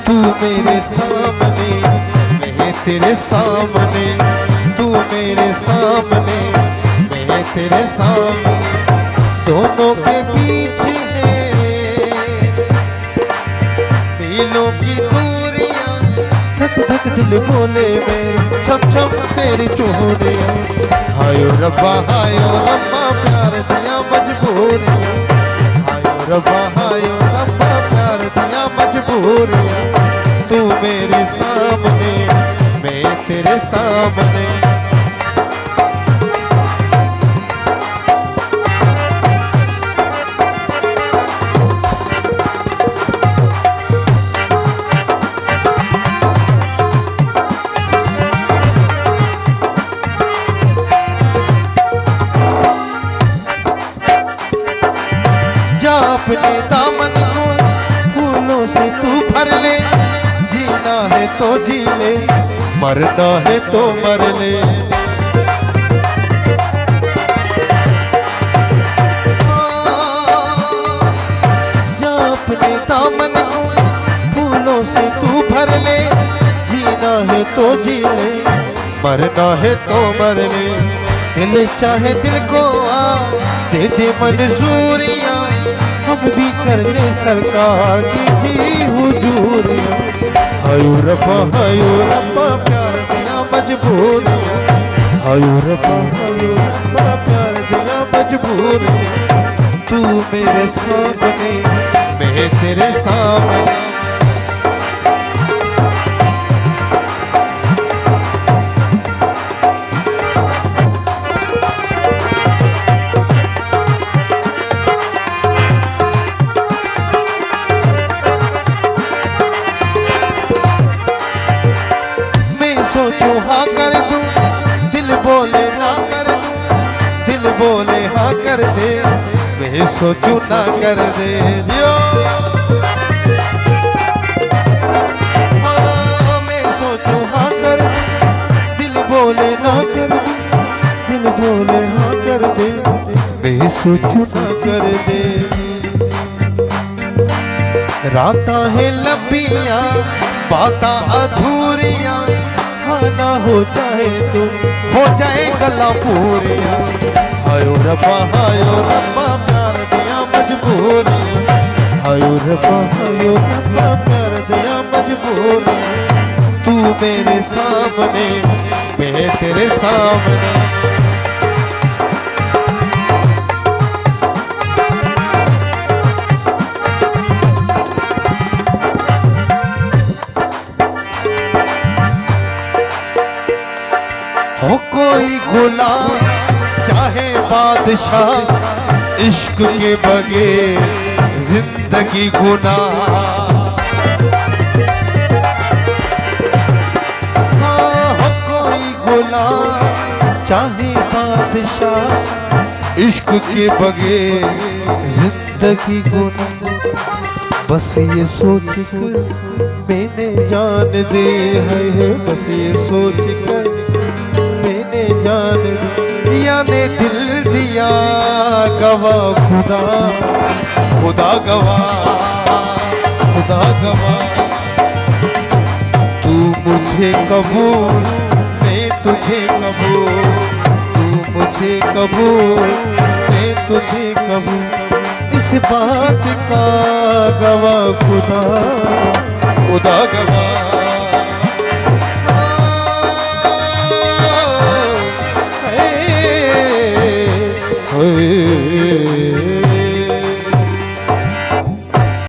तू मेरे सामने, मैं तेरे सामने, तू मेरे सामने, मैं तेरे सामने, दोनों के बीच है मीलों की दूरियां, धक धक दिल बोले में छम छम तेरी चोरियां। हायो रब्बा प्यार दिया मजबूरियां, हायो रब्बा प्यार दिया मजबूरियां। तू मेरे सामने, मैं तेरे सामने, अपने दामन को फूलों से तू भर ले, जीना है तो जी ले, मरना है तो मर ले। जा अपने दामन को फूलों से तू भर ले, जीना है तो जी ले, मरना है तो मर ले। दिल चाहे दिल को आ दे दे मंजूरियां, हम भी कर ले सरकार की जी हुजूरियां। हायो रब्बा प्यार दिया मजबूरियां, हायो रब्बा प्यार दिया मजबूरियां। तू मेरे सामने, मैं तेरे सामने, सोचूं हाँ कर दूं, दिल बोले ना कर दूं, दिल बोले हाँ कर दे, मैं सोचूं ना कर दे। जियो मैं सोचूं हाँ कर दूं, दिल बोले ना कर दूं, दिल बोले हाँ कर दे, मैं सोचूं ना कर दे। रातां है लंबियां, बातां अधूरियां, ना हो जाए तो हो जाए गला पूरियां। हायो रब्बा प्यार दिया मजबूरियां, हायो रब्बा प्यार दिया मजबूरियां। तू मेरे सामने, मैं तेरे सामने, हो कोई गुलाम चाहे बादशाह, इश्क के बगैर जिंदगी गुनाह। हो कोई गुलाम चाहे बादशाह, इश्क के बगैर जिंदगी गुनाह। बस ये सोच कर मैंने जान दे है, बस ये सोच कर जान याने दिल दिया गवाह खुदा, खुदा गवाह, खुदा गवाह। तू मुझे कबूल, मैं तुझे कबूल, तू मुझे कबूल, मैं तुझे कबूल। इस बात का गवाह खुदा, खुदा गवाह।